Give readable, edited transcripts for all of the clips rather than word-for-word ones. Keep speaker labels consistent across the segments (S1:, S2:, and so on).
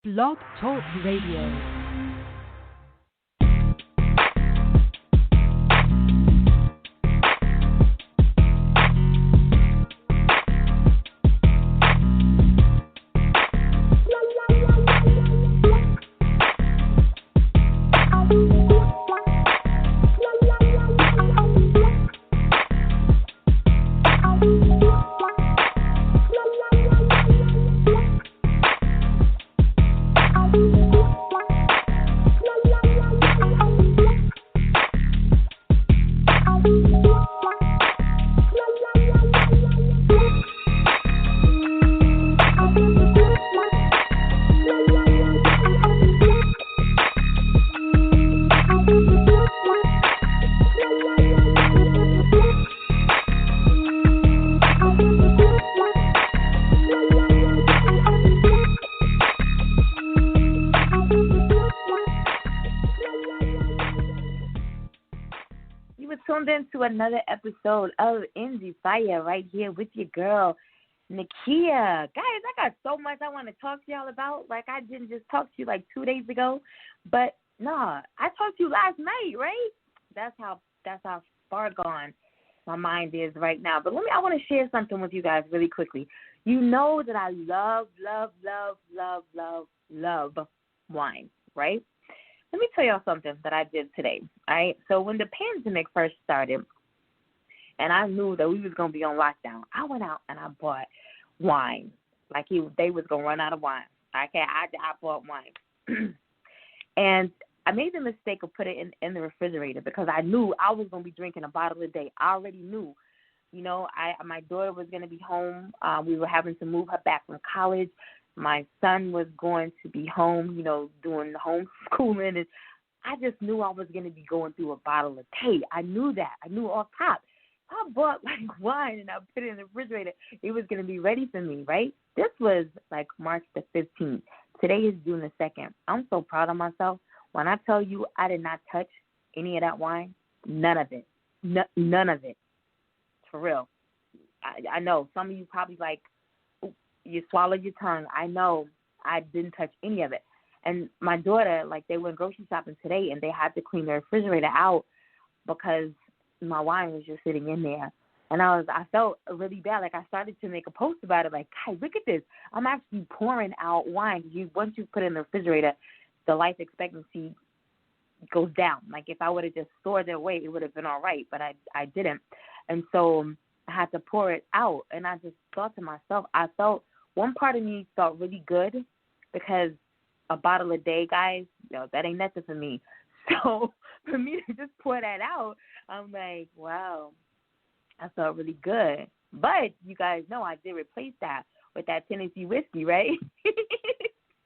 S1: Blog Talk Radio. To another episode of Endie Fiya right here with your girl, Nakia. Guys, I got so much I want to talk to y'all about. Like, I didn't just talk to you like 2 days ago, but nah, I talked to you last night, right? That's how far gone my mind is right now. But I want to share something with you guys really quickly. You know that I love wine, right? Let me tell y'all something that I did today, all right? So when the pandemic first started and I knew that we was going to be on lockdown, I went out and I bought wine. Like they was going to run out of wine. I bought wine. And I made the mistake of putting it in the refrigerator because I knew I was going to be drinking a bottle a day. I already knew. You know, my daughter was going to be home. We were having to move her back from college. My son was going to be home, you know, doing homeschooling, and I just knew I was going to be going through a bottle of tea. I knew that. I knew off top. I bought, like, wine, and I put it in the refrigerator. It was going to be ready for me, right? This was, like, March the 15th. Today is June the 2nd. I'm so proud of myself. When I tell you I did not touch any of that wine, none of it. None of it. For real. I know some of you probably like, you swallowed your tongue. I know I didn't touch any of it. And my daughter, like, they went grocery shopping today, and they had to clean the refrigerator out because my wine was just sitting in there. And I felt really bad. Like, I started to make a post about it, like, guys, look at this. I'm actually pouring out wine. Once you put it in the refrigerator, the life expectancy goes down. Like, if I would have just stored it away, it would have been all right, but I didn't. And so I had to pour it out, and I just thought to myself, one part of me felt really good because a bottle a day, guys, that ain't nothing for me. So for me to just pour that out, I'm like, wow, I felt really good. But you guys know I did replace that with that Tennessee whiskey, right?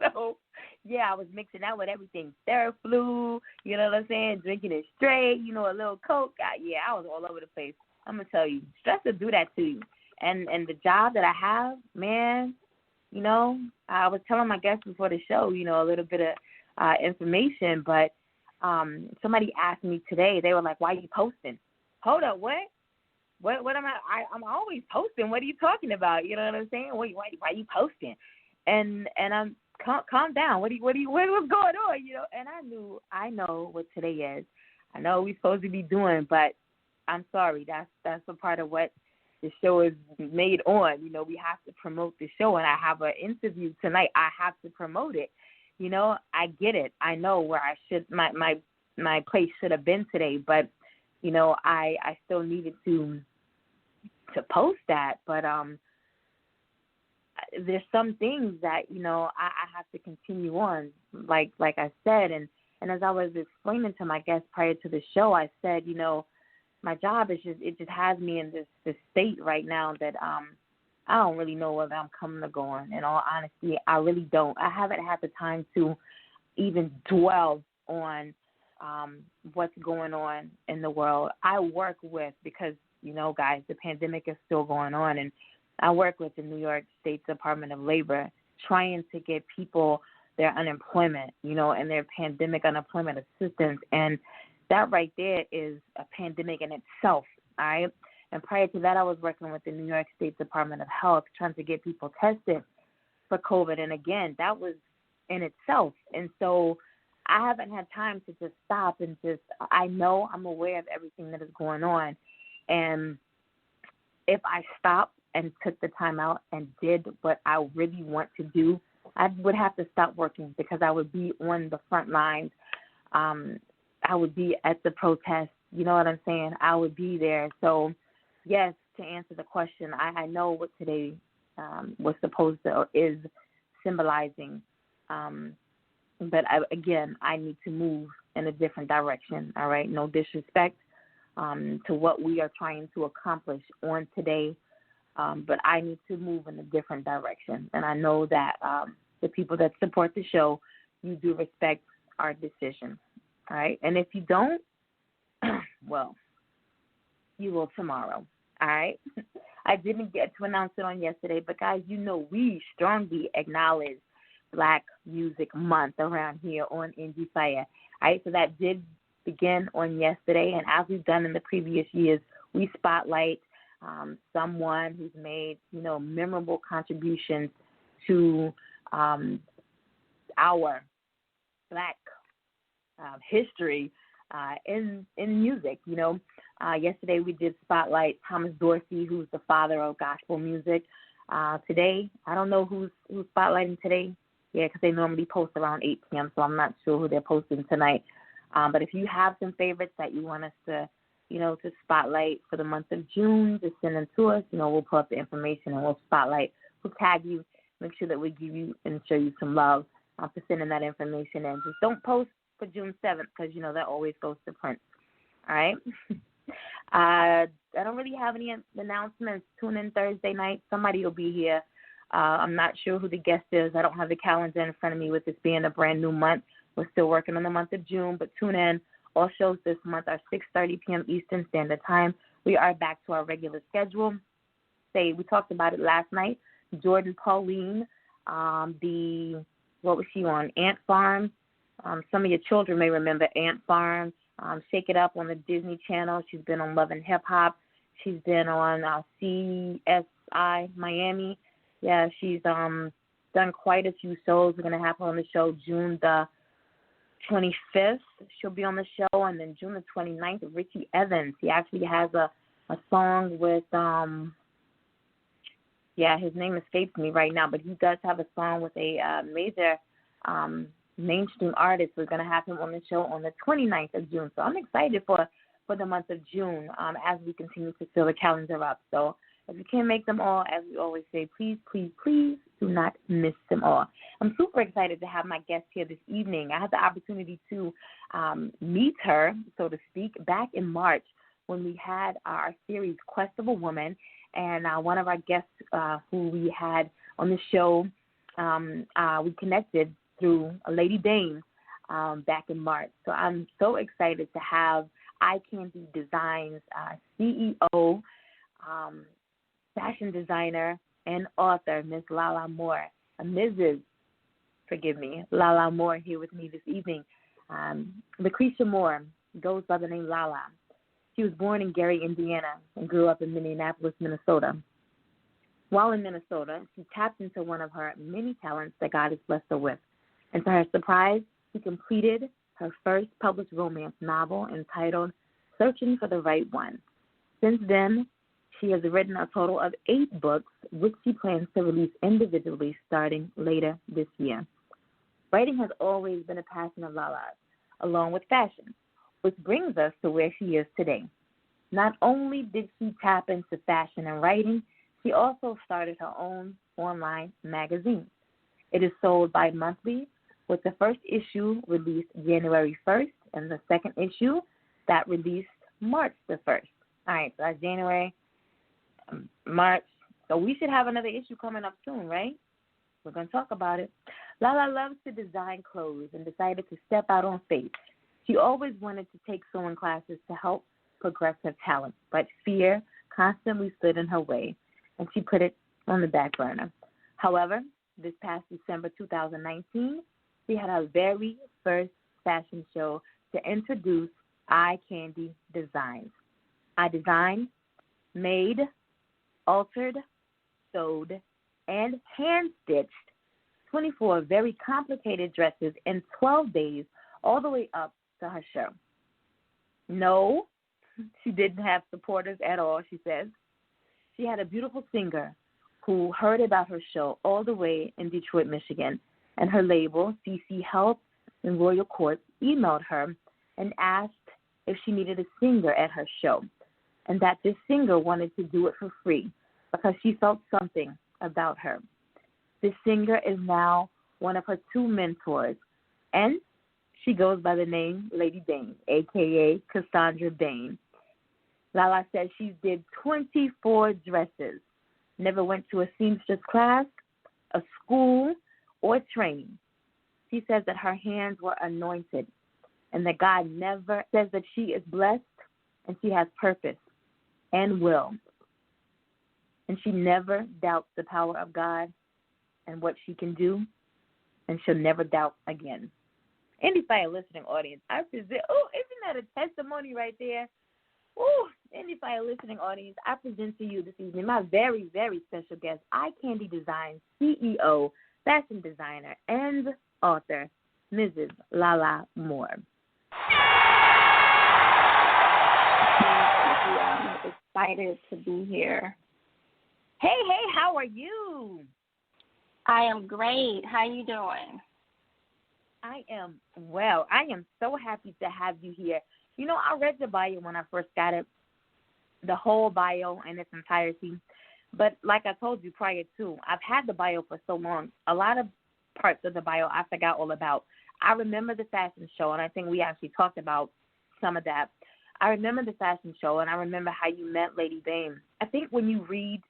S1: So, yeah, I was mixing that with everything. Theraflu, you know what I'm saying, drinking it straight, a little Coke. I was all over the place. I'm going to tell you, stress will do that to you. And the job that I have, man, I was telling my guests before the show, a little bit of information, but somebody asked me today, they were like, why are you posting? Hold up, what? What am I'm always posting. What are you talking about? You know what I'm saying? Why are you posting? And I'm, calm down. What's going on? And I know what today is. I know what we're supposed to be doing, but I'm sorry. That's a part of what the show is made on. We have to promote the show, and I have an interview tonight. I have to promote it. I get it. I know where I should my place should have been today, but I still needed to post that. But there's some things that I have to continue on, like I said, and as I was explaining to my guests prior to the show, I said my job is just has me in this state right now that I don't really know whether I'm coming or going. In all honesty, I really don't. I haven't had the time to even dwell on what's going on in the world. I work with, because, guys, the pandemic is still going on, and I work with the New York State Department of Labor trying to get people their unemployment, and their pandemic unemployment assistance. And that right there is a pandemic in itself, all right? And prior to that, I was working with the New York State Department of Health trying to get people tested for COVID. And again, that was in itself. And so I haven't had time to just stop and I know I'm aware of everything that is going on. And if I stopped and took the time out and did what I really want to do, I would have to stop working because I would be on the front lines. I would be at the protest. You know what I'm saying? I would be there. So, yes, to answer the question, I know what today was supposed to or is symbolizing. But, I need to move in a different direction, all right? No disrespect to what we are trying to accomplish on today, but I need to move in a different direction. And I know that the people that support the show, you do respect our decision, all right? And if you don't, well, you will tomorrow, all right? I didn't get to announce it on yesterday, but, guys, you know we strongly acknowledge Black Music Month around here on Endie Fiya. All right, so that did begin on yesterday, and as we've done in the previous years, we spotlight someone who's made, memorable contributions to our Black history in music. Yesterday we did spotlight Thomas Dorsey, who's the father of gospel music. Today, I don't know who's spotlighting today. Yeah, because they normally post around 8 p.m., so I'm not sure who they're posting tonight. But if you have some favorites that you want us to, to spotlight for the month of June, just send them to us. We'll pull up the information and we'll spotlight. We'll tag you, make sure that we give you and show you some love for sending that information in. Just don't post for June 7th because, that always goes to print. All right? I don't really have any announcements. Tune in Thursday night. Somebody will be here. I'm not sure who the guest is. I don't have the calendar in front of me with this being a brand new month. We're still working on the month of June, but tune in. All shows this month are 6:30 p.m. Eastern Standard Time. We are back to our regular schedule. We talked about it last night. Jordan Pauline, what was she on? Ant Farm. Some of your children may remember Ant Farm. Shake It Up on the Disney Channel. She's been on Love and Hip Hop. She's been on CSI Miami. Yeah, she's done quite a few shows. We're going to have her on the show June the 25th. She'll be on the show. And then June the 29th, Richie Evans. He actually has a song with, his name escapes me right now, but he does have a song with a major mainstream artist. We're going to have him on the show on the 29th of June. So I'm excited for the month of June as we continue to fill the calendar up. So if you can't make them all, as we always say, please, please, please do not miss them all. I'm super excited to have my guest here this evening. I had the opportunity to meet her, so to speak, back in March when we had our series Quest of a Woman. And one of our guests who we had on the show, we connected through a Lady Dane back in March. So I'm so excited to have Eye Candy Designs CEO, fashion designer, and author, Miss LaLa Moore, LaLa Moore here with me this evening. Cretia Moore goes by the name LaLa. She was born in Gary, Indiana, and grew up in Minneapolis, Minnesota. While in Minnesota, she tapped into one of her many talents that God has blessed her with. And to her surprise, she completed her first published romance novel entitled Searching for the Right One. Since then, she has written a total of 8 books, which she plans to release individually starting later this year. Writing has always been a passion of LaLa's, along with fashion, which brings us to where she is today. Not only did she tap into fashion and writing, she also started her own online magazine. It is sold bi-monthly, with the first issue released January 1st and the second issue that released March the 1st. All right, so that's January, March. So we should have another issue coming up soon, right? We're going to talk about it. LaLa loves to design clothes and decided to step out on faith. She always wanted to take sewing classes to help progress her talent, but fear constantly stood in her way, and she put it on the back burner. However, this past December 2019, she had her very first fashion show to introduce Eye Candy Designs. I designed, made, altered, sewed, and hand-stitched 24 very complicated dresses in 12 days, all the way up to her show. No, she didn't have supporters at all, she says. She had a beautiful singer who heard about her show all the way in Detroit, Michigan, and her label, CC Health and Royal Court, emailed her and asked if she needed a singer at her show, and that this singer wanted to do it for free because she felt something about her. This singer is now one of her 2 mentors, and she goes by the name Lady Dane, a.k.a. Cassandra Dane. LaLa says she did 24 dresses, never went to a seamstress class, a school, or training. She says that her hands were anointed and that God never says that she is blessed and she has purpose and will. And she never doubts the power of God and what she can do, and she'll never doubt again. Endie Fiya listening audience, I present, isn't that a testimony right there? Endie Fiya listening audience, I present to you this evening my very, very special guest, Eye Candy Design CEO, fashion designer, and author, Mrs. LaLa Moore.
S2: I'm excited to be here.
S1: Hey, how are you?
S2: I am great. How you doing?
S1: I am well. I am so happy to have you here. You know, I read your bio when I first got it, the whole bio in its entirety. But like I told you prior to, I've had the bio for so long. A lot of parts of the bio I forgot all about. I remember the fashion show, and I think we actually talked about some of that. I remember the fashion show, and I remember how you met Lady Dane. I think when you read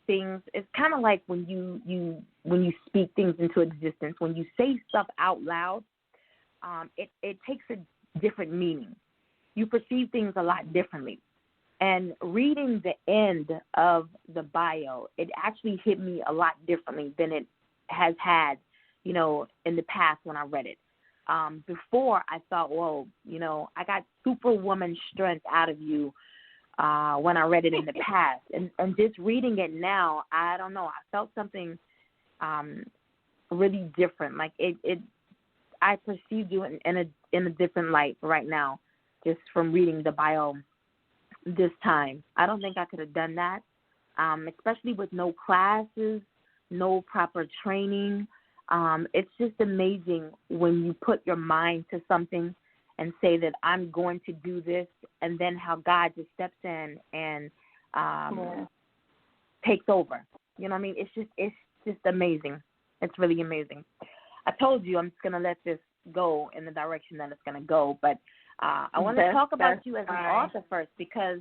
S1: things, it's kind of like when you speak things into existence. When you say stuff out loud, it takes a different meaning. You perceive things a lot differently. And reading the end of the bio, it actually hit me a lot differently than it has had, you know, in the past when I read it. Before, I thought, whoa, you know, I got superwoman strength out of you when I read it in the past. And just reading it now, I don't know, I felt something really different. Like I perceived you in a different light right now, just from reading the bio this time. I don't think I could have done that, especially with no classes, no proper training. It's just amazing when you put your mind to something and say that I'm going to do this, and then how God just steps in and takes over. You know what I mean? It's just amazing. It's really amazing. I told you I'm just going to let this go in the direction that it's going to go, but I want to talk about you as an author first because,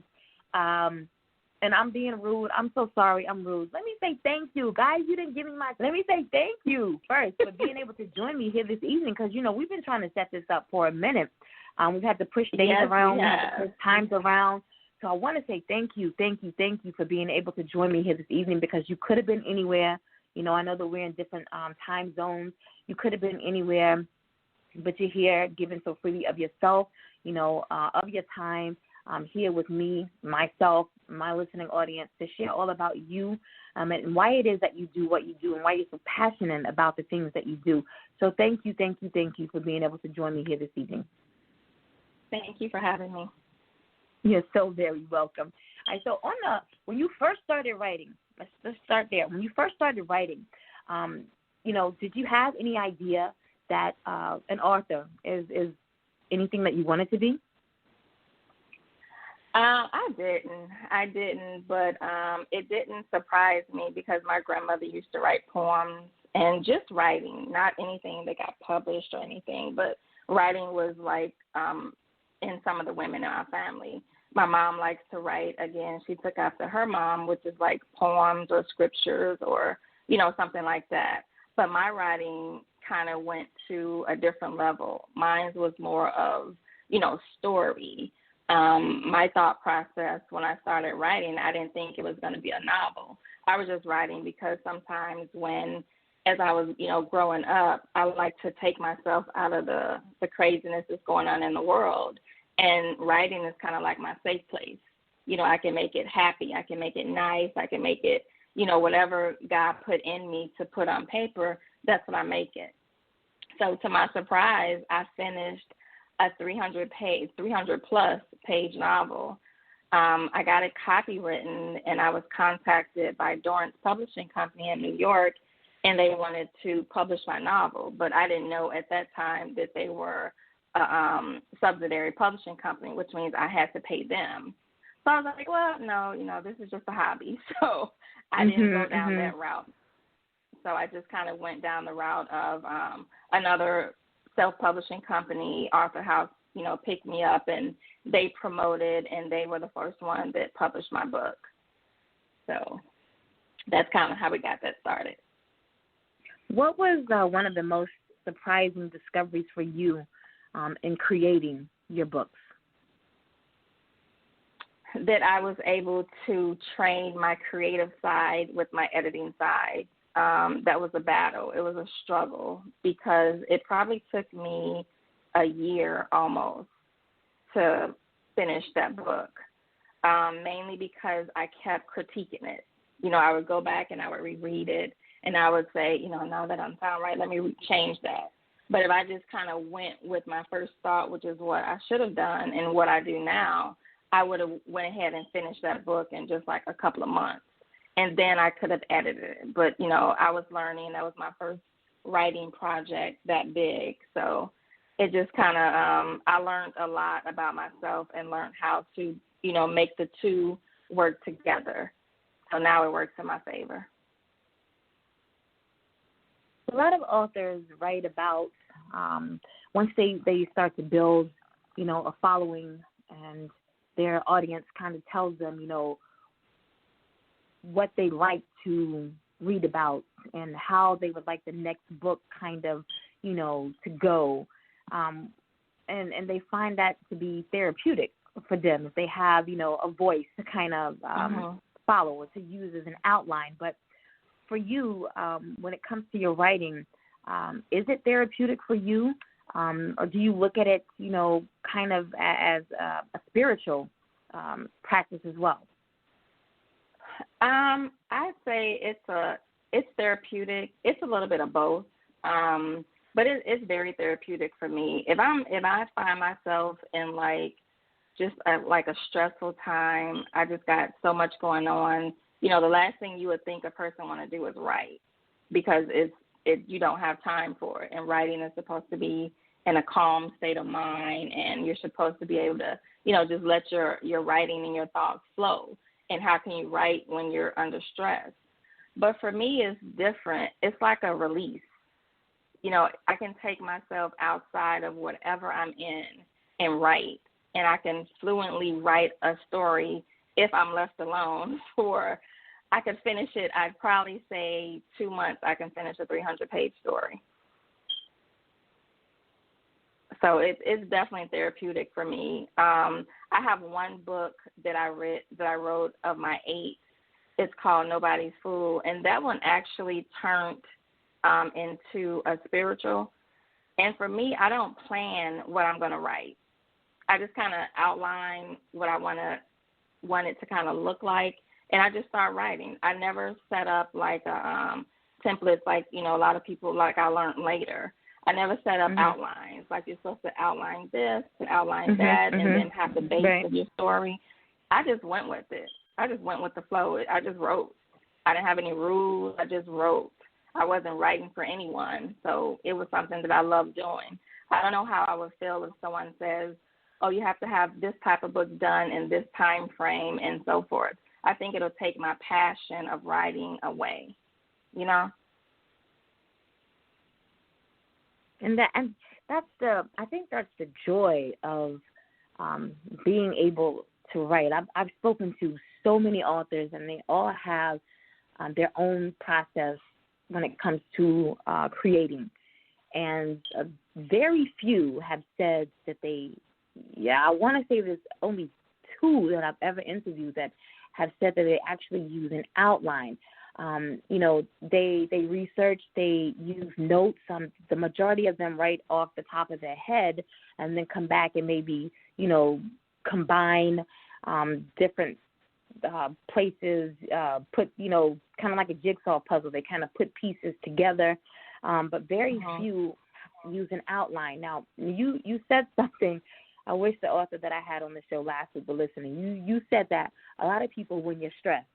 S1: and I'm being rude. I'm so sorry. I'm rude. Let me say thank you. Guys, you didn't give me let me say thank you first for being able to join me here this evening because, you know, we've been trying to set this up for a minute. We've had to push days around. We had to push times around. So I want to say thank you for being able to join me here this evening because you could have been anywhere. You know, I know that we're in different time zones. You could have been anywhere, but you're here giving so freely of yourself, you know, of your time, here with me, myself, my listening audience, to share all about you and why it is that you do what you do and why you're so passionate about the things that you do. So thank you for being able to join me here this evening.
S2: Thank you for having me.
S1: You're so very welcome. All right, so when you first started writing, let's start there. When you first started writing, you know, did you have any idea that an author is anything that you wanted to be?
S2: I didn't, but it didn't surprise me because my grandmother used to write poems and just writing, not anything that got published or anything, but writing was like in some of the women in our family. My mom likes to write. Again, she took after her mom, which is like poems or scriptures or, you know, something like that. But my writing kind of went to a different level. Mine was more of, you know, story. My thought process when I started writing, I didn't think it was going to be a novel. I was just writing because sometimes as I was, you know, growing up, I like to take myself out of the craziness that's going on in the world. And writing is kind of like my safe place. You know, I can make it happy. I can make it nice. I can make it, whatever God put in me to put on paper, that's what I make it. So to my surprise, I finished a 300-plus page novel. I got it copywritten, and I was contacted by Dorrance Publishing Company in New York, and they wanted to publish my novel. But I didn't know at that time that they were a subsidiary publishing company, which means I had to pay them. So I was like, well, no, this is just a hobby. So I didn't go down that route. So I just kind of went down the route of another self-publishing company, Arthur House, picked me up, and they promoted, and they were the first one that published my book. So that's kind of how we got that started.
S1: What was one of the most surprising discoveries for you in creating your books?
S2: That I was able to train my creative side with my editing side. That was a battle. It was a struggle because it probably took me a year almost to finish that book, mainly because I kept critiquing it. I would go back and I would reread it, and I would say, now that doesn't sound right, let me change that. But if I just kind of went with my first thought, which is what I should have done and what I do now, I would have went ahead and finished that book in just like a couple of months. And then I could have edited it. But, I was learning. That was my first writing project that big. So it just kind of, I learned a lot about myself and learned how to, make the two work together. So now it works in my favor.
S1: A lot of authors write about once they start to build, a following, and their audience kind of tells them, what they like to read about and how they would like the next book kind of, to go. And they find that to be therapeutic for them if they have, a voice to kind of follow or to use as an outline. But for you, when it comes to your writing, is it therapeutic for you? Or do you look at it, kind of as a spiritual practice as well?
S2: I'd say it's therapeutic. It's a little bit of both, but it's very therapeutic for me. If I find myself in just a stressful time, I just got so much going on. The last thing you would think a person want to do is write, because you don't have time for it. And writing is supposed to be in a calm state of mind, and you're supposed to be able to, just let your writing and your thoughts flow. And how can you write when you're under stress? But for me, it's different. It's like a release. I can take myself outside of whatever I'm in and write, and I can fluently write a story if I'm left alone I could finish it. I'd probably say 2 months I can finish a 300-page story. So it's definitely therapeutic for me. I have one book that I wrote of my 8. It's called Nobody's Fool, and that one actually turned into a spiritual. And for me, I don't plan what I'm going to write. I just kind of outline what I want it to kind of look like, and I just start writing. I never set up templates like a lot of people I learned later. I never set up outlines. You're supposed to outline this, to outline that, and then have the base of your story. I just went with it. I just went with the flow. I just wrote. I didn't have any rules. I just wrote. I wasn't writing for anyone, so it was something that I loved doing. I don't know how I would feel if someone says, oh, you have to have this type of book done in this time frame and so forth. I think it'll take my passion of writing away,
S1: And I think that's the joy of being able to write. I've spoken to so many authors, and they all have their own process when it comes to creating. And very few have said that I want to say there's only 2 that I've ever interviewed that have said that they actually use an outline. They research, they use notes. The majority of them write off the top of their head and then come back and maybe, combine different places, put, kind of like a jigsaw puzzle. They kind of put pieces together, but very few use an outline. Now, you said something. I wish the author that I had on the show last week were listening. You said that a lot of people, when you're stressed,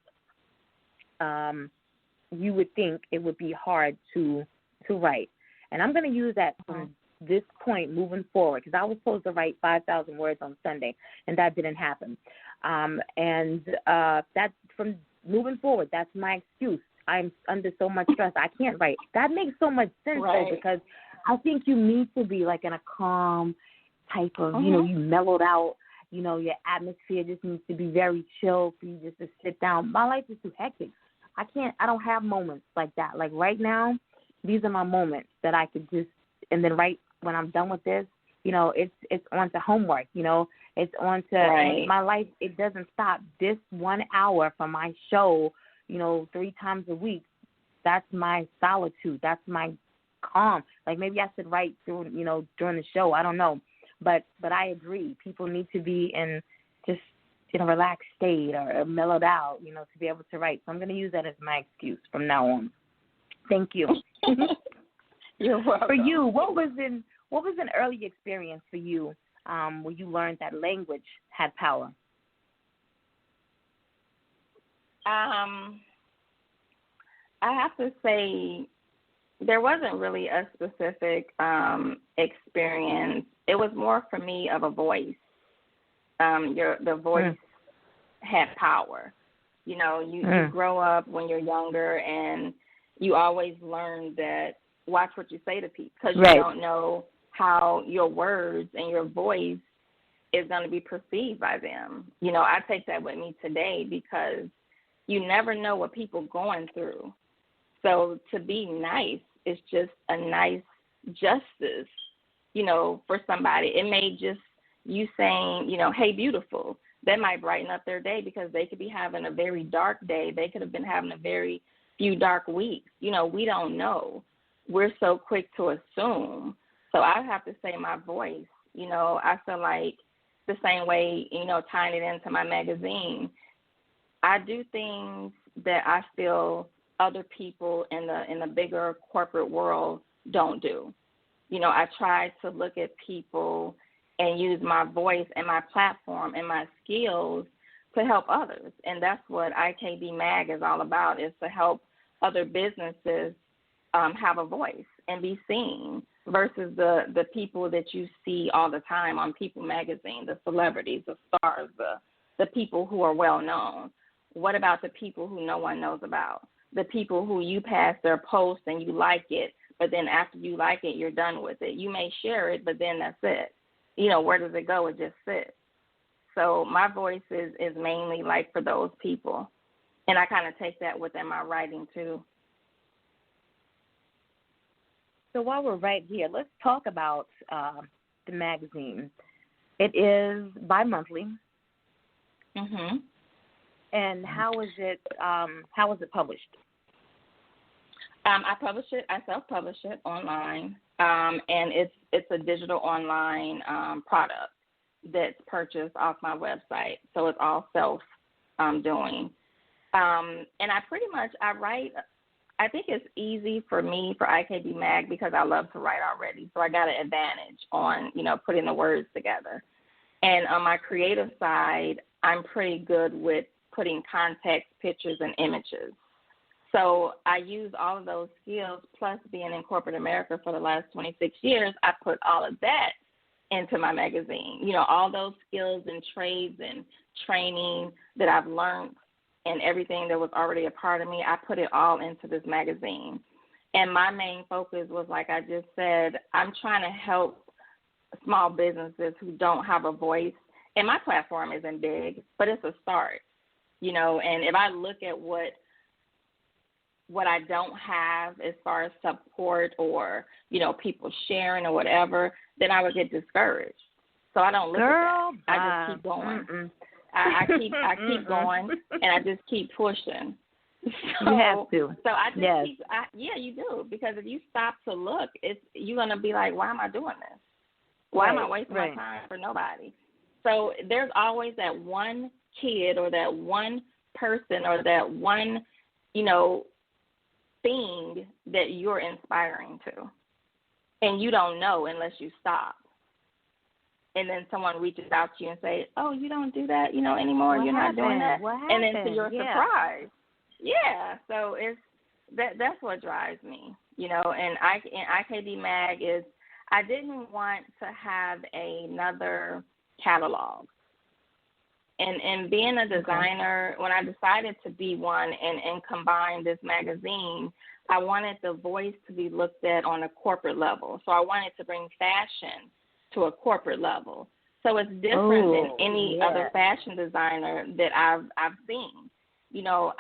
S1: you would think it would be hard to write. And I'm going to use that from this point moving forward, because I was supposed to write 5,000 words on Sunday, and that didn't happen. That's from moving forward. That's my excuse. I'm under so much stress. I can't write. That makes so much sense, though, because I think you need to be like in a calm type of, you mellowed out, your atmosphere just needs to be very chill for you just to sit down. My life is too hectic. I don't have moments like that. Like right now, these are my moments that I could just, and then right when I'm done with this, it's on to homework, it's on to my life. It doesn't stop. This 1 hour from my show, 3 times a week, that's my solitude. That's my calm. Like maybe I should write through, during the show. I don't know. But I agree. People need to be in just in a relaxed state or mellowed out, to be able to write. So I'm going to use that as my excuse from now on. Thank you.
S2: You're welcome.
S1: For you, what was an early experience for you where you learned that language had power?
S2: I have to say there wasn't really a specific experience. It was more for me of a voice. The voice had power. You grow up when you're younger, and you always learn that watch what you say to people, because you don't know how your words and your voice is going to be perceived by them. I take that with me today, because you never know what people are going through. So to be nice is just a nice justice, for somebody. It may just you saying, hey, beautiful. That might brighten up their day, because they could be having a very dark day. They could have been having a very few dark weeks. We don't know. We're so quick to assume. So I have to say my voice, I feel like the same way, tying it into my magazine, I do things that I feel other people in the bigger corporate world don't do. I try to look at people and use my voice and my platform and my skills to help others. And that's what IKB Mag is all about, is to help other businesses have a voice and be seen, versus the people that you see all the time on People Magazine, the celebrities, the stars, the people who are well known. What about the people who no one knows about? The people who you pass their post and you like it, but then after you like it, you're done with it. You may share it, but then that's it. Where does it go? It just sits. So my voice is mainly like for those people. And I kind of take that within my writing too.
S1: So while we're right here, let's talk about the magazine. It is bi-monthly. And how is it published?
S2: I self-publish it online, and it's a digital online product that's purchased off my website. So it's all self-doing. And I write. I think it's easy for me for IKB Mag, because I love to write already. So I got an advantage on, putting the words together. And on my creative side, I'm pretty good with putting context, pictures, and images. So I use all of those skills, plus being in corporate America for the last 26 years, I put all of that into my magazine. All those skills and trades and training that I've learned, and everything that was already a part of me, I put it all into this magazine. And my main focus was, like I just said, I'm trying to help small businesses who don't have a voice. And my platform isn't big, but it's a start, And if I look at what I don't have as far as support or, people sharing or whatever, then I would get discouraged. So I don't look at that. I just keep going. I keep going, and I just keep pushing. So,
S1: you have to.
S2: So I just you do, because if you stop to look, you're gonna be like, why am I doing this? Why am I wasting my time for nobody? So there's always that one kid or that one person or that one, thing that you're inspiring to. And you don't know unless you stop. And then someone reaches out to you and say, oh, you don't do that, anymore.
S1: What
S2: You're
S1: happened?
S2: not doing that.
S1: What
S2: And then to
S1: happened?
S2: your surprise. Yeah. So that's what drives me, and IKD Mag is, I didn't want to have another catalog. And being a designer, when I decided to be one and combine this magazine, I wanted the voice to be looked at on a corporate level. So I wanted to bring fashion to a corporate level. So it's different than any other fashion designer that I've seen.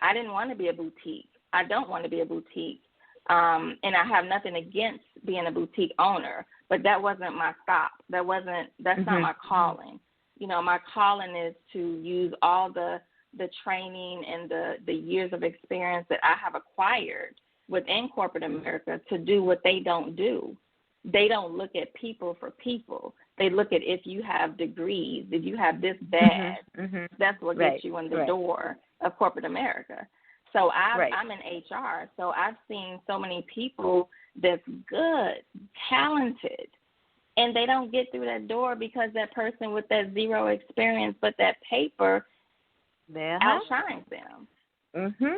S2: I didn't want to be a boutique. I don't want to be a boutique. And I have nothing against being a boutique owner, but that wasn't my stop. That's not my calling. My calling is to use all the training and the years of experience that I have acquired within corporate America to do what they don't do. They don't look at people for people. They look at if you have degrees, if you have this badge, that's what gets you in the door of corporate America. So I'm in HR, so I've seen so many people that's good, talented, and they don't get through that door because that person with that zero experience but that paper outshines them.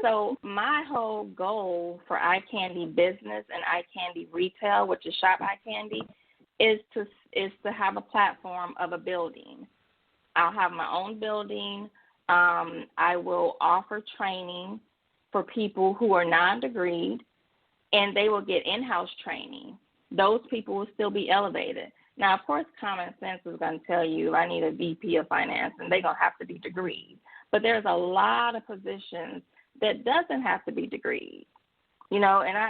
S2: So my whole goal for eye candy business and eye candy retail, which is Shop Eye Candy, is to have a platform of a building. I'll have my own building. I will offer training for people who are non-degreed, and they will get in-house training. Those people will still be elevated. Now, of course, common sense is going to tell you I need a VP of finance, and they're going to have to be degreed. But there's a lot of positions that doesn't have to be degreed, and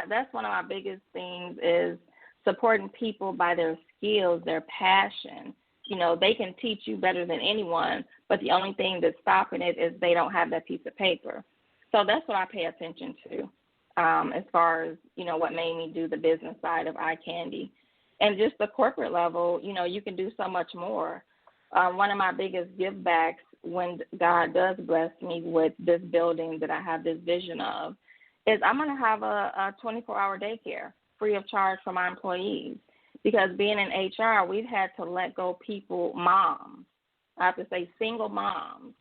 S2: that's one of my biggest things is supporting people by their skills, their passion. They can teach you better than anyone, but the only thing that's stopping it is they don't have that piece of paper. So that's what I pay attention to as far as, what made me do the business side of eye candy. And just the corporate level, you can do so much more. One of my biggest give backs when God does bless me with this building that I have this vision of is I'm going to have a 24-hour daycare free of charge for my employees. Because being in HR, we've had to let go people, moms, I have to say single moms,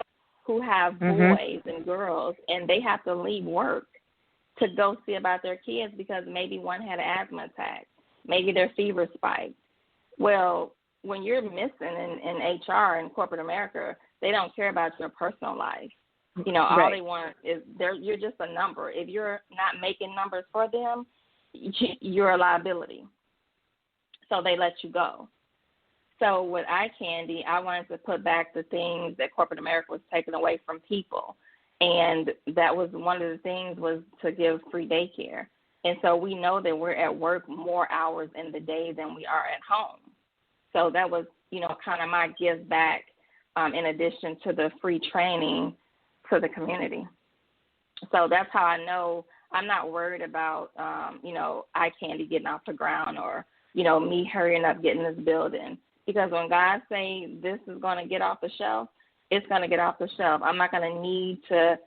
S2: who have boys and girls, and they have to leave work to go see about their kids because maybe one had an asthma attack, maybe their fever spiked. Well, when you're missing in HR in corporate America, they don't care about your personal life. All they want is you're just a number. If you're not making numbers for them, you're a liability. So they let you go. So with eye candy, I wanted to put back the things that corporate America was taking away from people. And that was one of the things was to give free daycare. And so we know that we're at work more hours in the day than we are at home. So that was, kind of my give back in addition to the free training to the community. So that's how I know I'm not worried about, eye candy getting off the ground or, me hurrying up getting this building. Because when God say this is going to get off the shelf, it's going to get off the shelf. I'm not going to need to,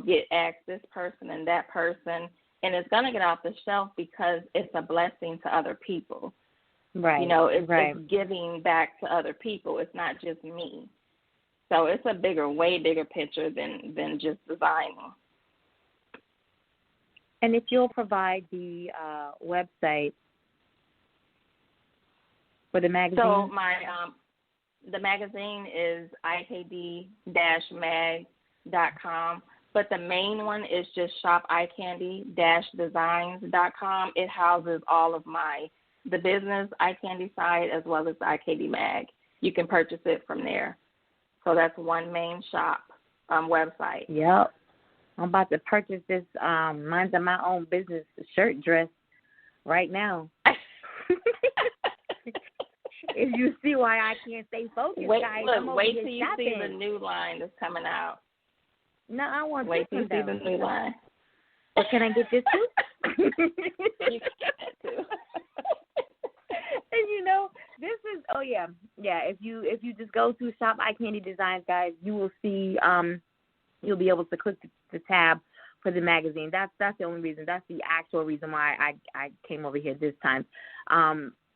S2: get asked this person and that person. And it's going to get off the shelf because it's a blessing to other people.
S1: Right.
S2: It's giving back to other people. It's not just me. So it's a way bigger picture than just designing.
S1: And if you'll provide the website for the magazine.
S2: So the magazine is ikd-mag.com, but the main one is just shopeyecandy-designs.com. It houses all of the business eye candy side as well as the IKD Mag. You can purchase it from there. So that's one main shop website.
S1: Yep. I'm about to purchase this Mind of My Own Business shirt dress right now. If you see why I can't stay focused, guys.
S2: Wait till you see the new line that's coming out.
S1: No, I want
S2: wait till you see the new line.
S1: Well, can I get this too?
S2: You can get that too.
S1: And this is If you just go to Shop Eye Candy Designs, guys, you will see you'll be able to click the tab for the magazine. That's the only reason. That's the actual reason why I came over here this time.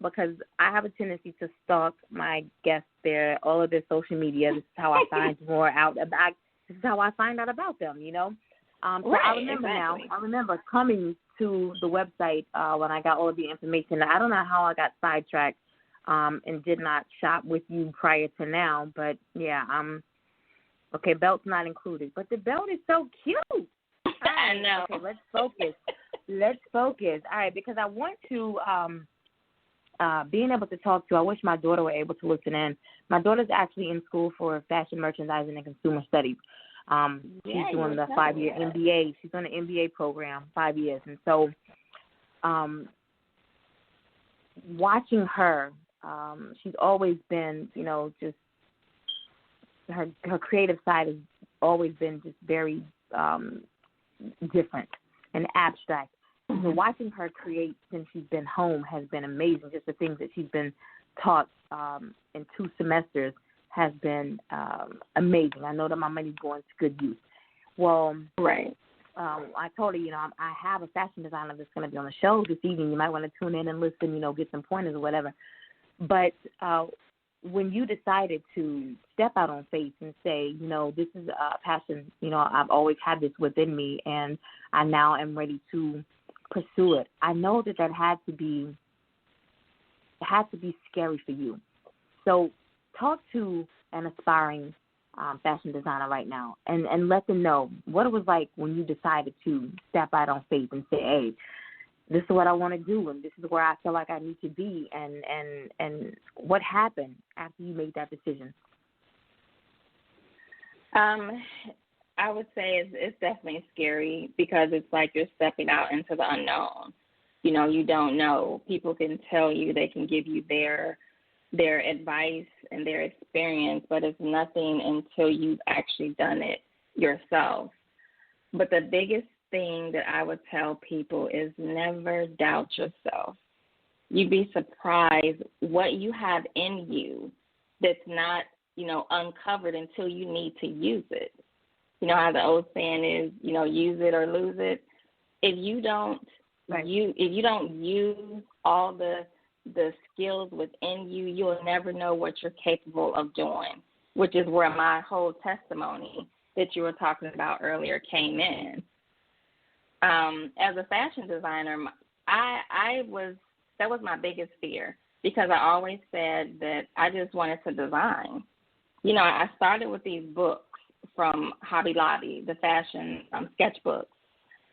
S1: Because I have a tendency to stalk my guests there, all of their social media. This is how I find more out about. This is how I find out about them. So I remember now. I remember coming to the website when I got all of the information. I don't know how I got sidetracked and did not shop with you prior to now, but yeah, okay. Belt's not included, but the belt is so cute.
S2: I know.
S1: Okay, let's focus. All right, because I want to. Being able to talk to, I wish my daughter were able to listen in. My daughter's actually in school for fashion merchandising and consumer studies. She's doing the 5-year MBA. She's on the MBA program, 5 years. And so watching her, she's always been, just her creative side has always been just very different and abstract. So watching her create since she's been home has been amazing. Just the things that she's been taught in 2 semesters has been amazing. I know that my money's going to good use. Well,
S2: right.
S1: I told her, I have a fashion designer that's going to be on the show this evening. You might want to tune in and listen, get some pointers or whatever. But when you decided to step out on faith and say, this is a passion, I've always had this within me, and I now am ready to pursue it. I know that had to be scary for you. So talk to an aspiring fashion designer right now and let them know what it was like when you decided to step out on faith and say, hey, this is what I want to do, and this is where I feel like I need to be, and what happened after you made that decision?
S2: I would say it's definitely scary because it's like you're stepping out into the unknown. You don't know. People can tell you, they can give you their advice and their experience, but it's nothing until you've actually done it yourself. But the biggest thing that I would tell people is never doubt yourself. You'd be surprised what you have in you that's not, uncovered until you need to use it. You know how the old saying is, use it or lose it. If you don't use all the skills within you, you'll never know what you're capable of doing, which is where my whole testimony that you were talking about earlier came in. As a fashion designer, that was my biggest fear because I always said that I just wanted to design. I started with these books from Hobby Lobby, the fashion sketchbooks.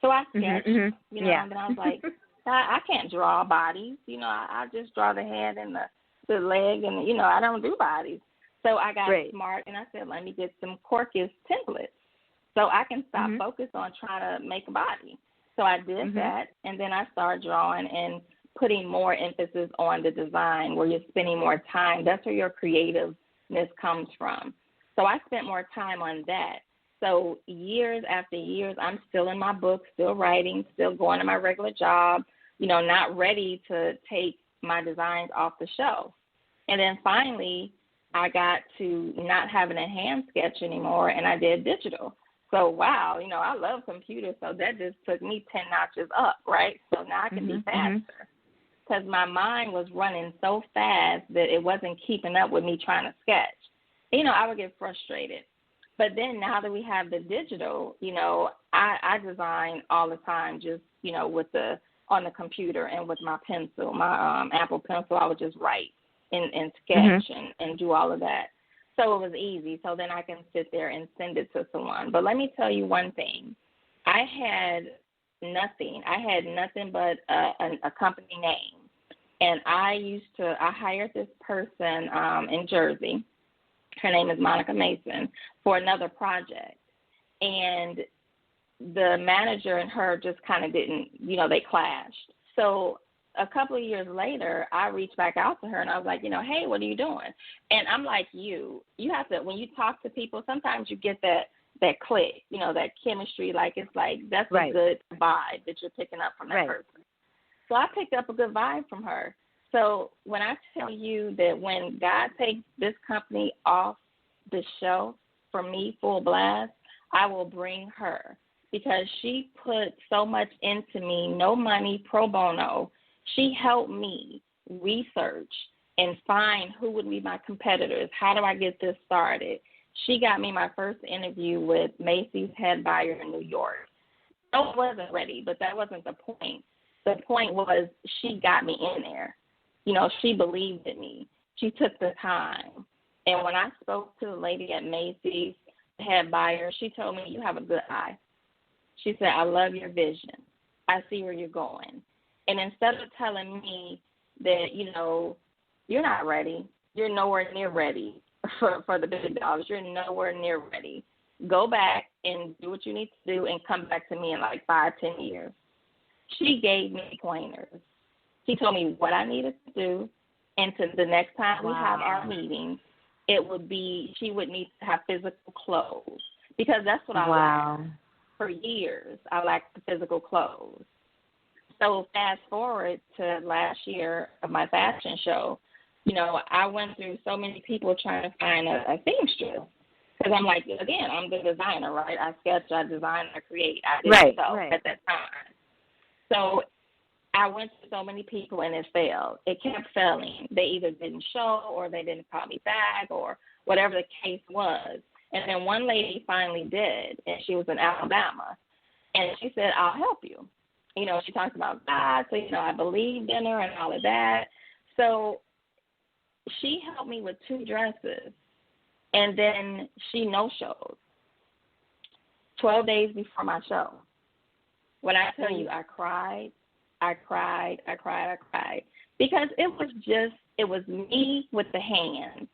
S2: So I sketched, and then I was like, I can't draw bodies. I just draw the head and the leg, and, I don't do bodies. So I got smart, and I said, let me get some Corcus templates so I can stop focus on trying to make a body. So I did that, and then I started drawing and putting more emphasis on the design where you're spending more time. That's where your creativeness comes from. So I spent more time on that. So years after years, I'm still in my book, still writing, still going to my regular job, not ready to take my designs off the shelf. And then finally, I got to not having a hand sketch anymore, and I did digital. So, wow, I love computers, so that just took me 10 notches up, right? So now I can be faster because my mind was running so fast that it wasn't keeping up with me trying to sketch. I would get frustrated. But then now that we have the digital, I design all the time just, on the computer and with my pencil, my Apple Pencil. I would just write and sketch and do all of that. So it was easy. So then I can sit there and send it to someone. But let me tell you one thing. I had nothing. I had nothing but a company name. And I hired this person in Jersey. Her name is Monica Mason, for another project. And the manager and her just kind of didn't, they clashed. So a couple of years later, I reached back out to her, and I was like, hey, what are you doing? And I'm like you have to, when you talk to people, sometimes you get that click, that chemistry, that's a good vibe that you're picking up from that person. So I picked up a good vibe from her. So when I tell you that when God takes this company off the shelf for me full blast, I will bring her because she put so much into me, no money, pro bono. She helped me research and find who would be my competitors. How do I get this started? She got me my first interview with Macy's head buyer in New York. I wasn't ready, but that wasn't the point. The point was she got me in there. You know, she believed in me. She took the time. And when I spoke to the lady at Macy's, the head buyer, she told me, you have a good eye. She said, I love your vision. I see where you're going. And instead of telling me that, you know, you're not ready, you're nowhere near ready for the big dollars, you're nowhere near ready, go back and do what you need to do and come back to me in like 5-10 years. She gave me pointers. She told me what I needed to do, and to the next time we have our meetings, it would be, she would need to have physical clothes, because that's what I lacked. For years, I lacked the physical clothes. So fast forward to last year of my fashion show, you know, I went through so many people trying to find a seamstress. Because I'm like, again, I'm the designer, right? I sketch, I design, I create. I did it at that time. So I went to so many people and it failed. It kept failing. They either didn't show or they didn't call me back or whatever the case was. And then one lady finally did, and she was in Alabama. And she said, I'll help you. You know, she talked about God, so, you know, I believed in her and all of that. So she helped me with 2 dresses, and then she no-showed 12 days before my show. When I tell you I cried, because it was me with the hands.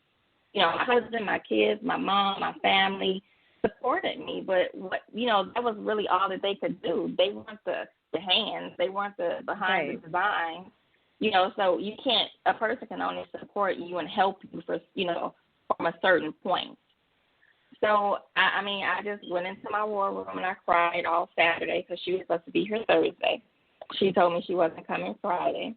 S2: You know, my husband, my kids, my mom, my family supported me, but you know, that was really all that they could do. They weren't the hands, they weren't the behind the design. You know, so you can't, a person can only support you and help you for, you know, from a certain point. So, I mean, I just went into my war room and I cried all Saturday because she was supposed to be here Thursday. She told me she wasn't coming Friday.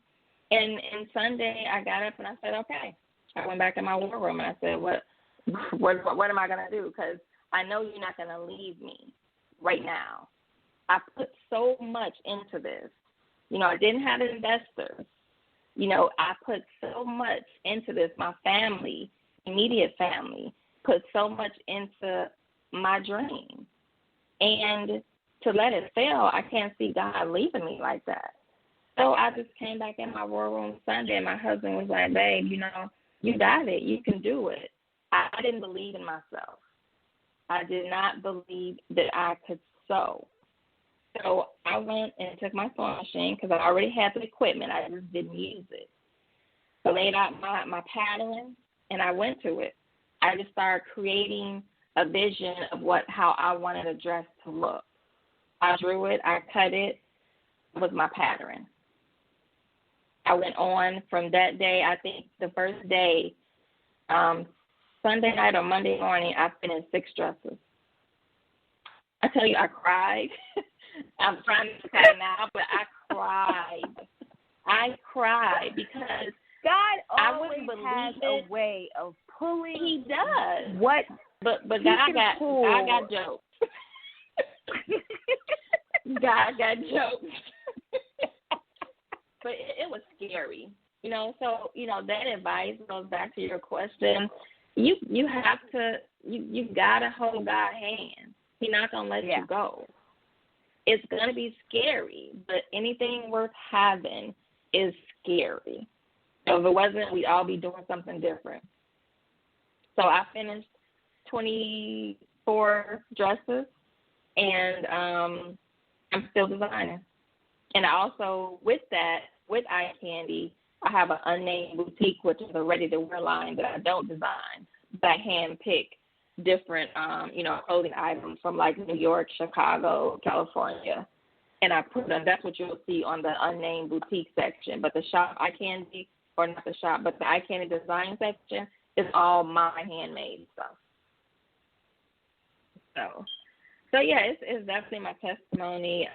S2: And Sunday I got up and I said, okay. I went back in my war room and I said, what am I going to do? Because I know you're not going to leave me right now. I put so much into this. You know, I didn't have investors. You know, I put so much into this. My family, immediate family, put so much into my dream. And to let it fail, I can't see God leaving me like that. So I just came back in my war room Sunday and my husband was like, babe, you know, you got it. You can do it. I didn't believe in myself. I did not believe that I could sew. So I went and took my sewing machine because I already had the equipment. I just didn't use it. So I laid out my pattern and I went to it. I just started creating a vision of how I wanted a dress to look. I drew it. I cut it. It was my pattern. I went on from that day. I think the first day, Sunday night or Monday morning, I finished 6 dresses. I tell you, I cried. I'm trying to cry now, but I cried. I cried because
S1: God
S2: I
S1: always
S2: wouldn't believe
S1: has
S2: it.
S1: a way of pulling.
S2: He does.
S1: What?
S2: But God got jokes. God got jokes. But it was scary, you know. So, you know, that advice goes back to your question. You have to, you gotta hold God's hand. He's not gonna let you go. It's gonna be scary, but anything worth having is scary. So if it wasn't, we'd all be doing something different. So I finished 24 dresses, and I'm still designing. And I also, with Eye Candy, I have an unnamed boutique, which is a ready-to-wear line that I don't design, but I hand-pick different, clothing items from, like, New York, Chicago, California. And I put them, that's what you'll see on the unnamed boutique section. But the shop Eye Candy, or not the shop, but the Eye Candy design section is all my handmade stuff. So yeah, it's definitely my testimony.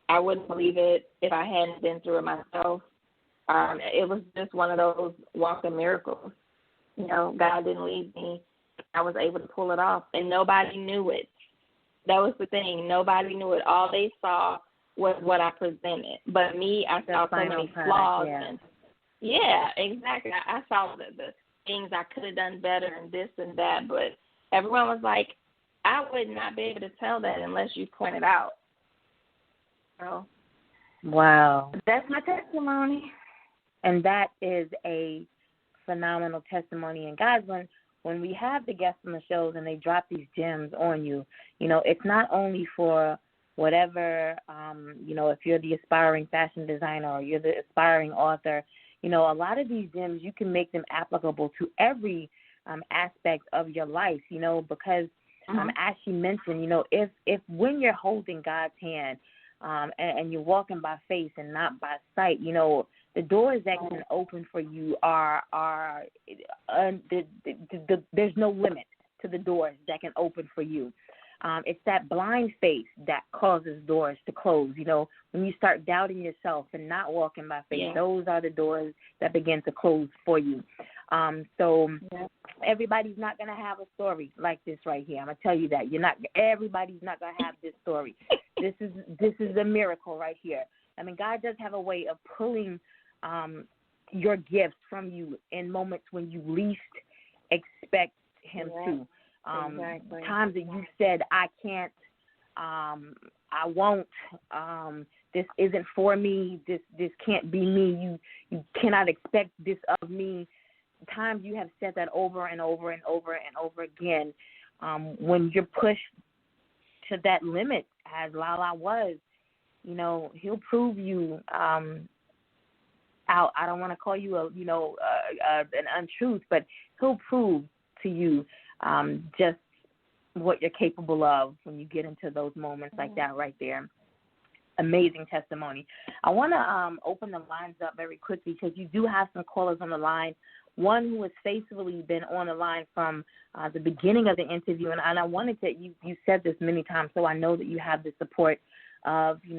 S2: I wouldn't believe it if I hadn't been through it myself. It was just one of those walking miracles. You know, God didn't leave me. I was able to pull it off, and nobody knew it. That was the thing. Nobody knew it. All they saw was what I presented. But me, I saw so many flaws.
S1: Yeah.
S2: And yeah, exactly. I saw the things I could have done better and this and that. But everyone was like, I would not be able to tell that unless you point it out. So,
S1: wow.
S2: that's my testimony.
S1: And that is a phenomenal testimony. And guys, when we have the guests on the shows and they drop these gems on you, you know, it's not only for whatever, you know, if you're the aspiring fashion designer or you're the aspiring author, you know, a lot of these gems, you can make them applicable to every aspect of your life, you know, because as she mentioned, you know, if when you're holding God's hand and you're walking by faith and not by sight, you know, the doors that can open for you there's no limit to the doors that can open for you. It's that blind faith that causes doors to close. You know, when you start doubting yourself and not walking by faith, those are the doors that begin to close for you. Everybody's not going to have a story like this right here. I'm going to tell you that. Everybody's not going to have this story. This is a miracle right here. I mean, God does have a way of pulling your gifts from you in moments when you least expect him to.
S2: Exactly.
S1: Times that you said, I can't, I won't, this isn't for me, this can't be me, you cannot expect this of me. Times you have said that over and over and over and over again. When you're pushed to that limit, as LaLa was, you know, he'll prove you out. I don't want to call you an untruth, but he'll prove to you just what you're capable of when you get into those moments like that right there. Amazing testimony. I want to open the lines up very quickly because you do have some callers on the line. One who has faithfully been on the line from the beginning of the interview, and I wanted to, you said this many times, so I know that you have the support of, you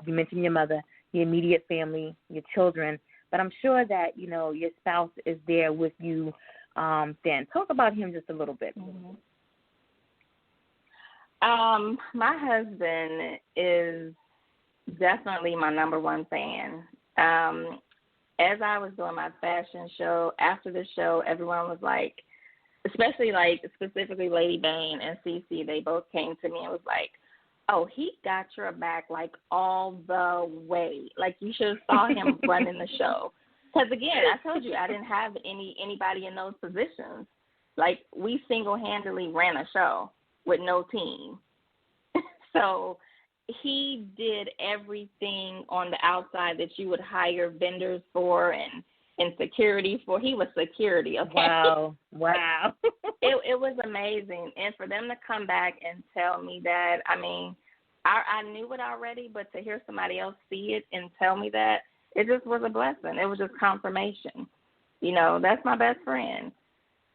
S1: mentioned your mother, your immediate family, your children, but I'm sure that, you know, your spouse is there with you. Dan, talk about him just a little bit.
S2: My husband is definitely my number one fan. As I was doing my fashion show, after the show, everyone was like, especially like specifically Lady Bain and Cece, they both came to me and was like, oh, he got your back like all the way. Like you should have saw him running the show. Because again, I told you I didn't have anybody in those positions. Like we single-handedly ran a show with no team. So he did everything on the outside that you would hire vendors for and security for. He was security, okay?
S1: Wow.
S2: It was amazing. And for them to come back and tell me that, I mean, I knew it already, but to hear somebody else see it and tell me that, it just was a blessing. It was just confirmation. You know, that's my best friend.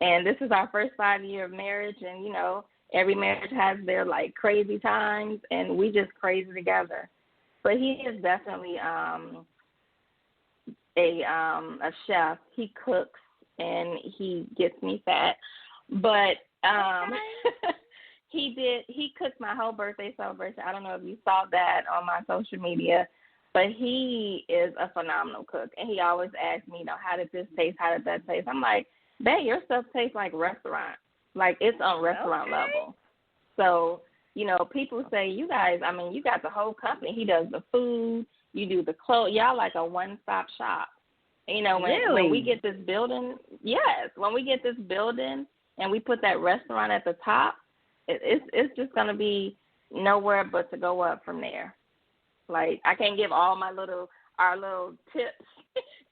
S2: And this is our first 5 year of marriage, and, you know, every marriage has their, like, crazy times, and we just crazy together. But he is definitely a chef. He cooks, and he gets me fat. But he cooked my whole birthday celebration. I don't know if you saw that on my social media, but he is a phenomenal cook. And he always asks me, you know, how did this taste? How did that taste? I'm like, man, your stuff tastes like restaurant. Like, it's on restaurant level. So, you know, people say, you guys, I mean, you got the whole company. He does the food. You do the clothes. Y'all like a one-stop shop. You know, when we get this building, when we get this building and we put that restaurant at the top, it's just going to be nowhere but to go up from there. Like, I can't give all our little tips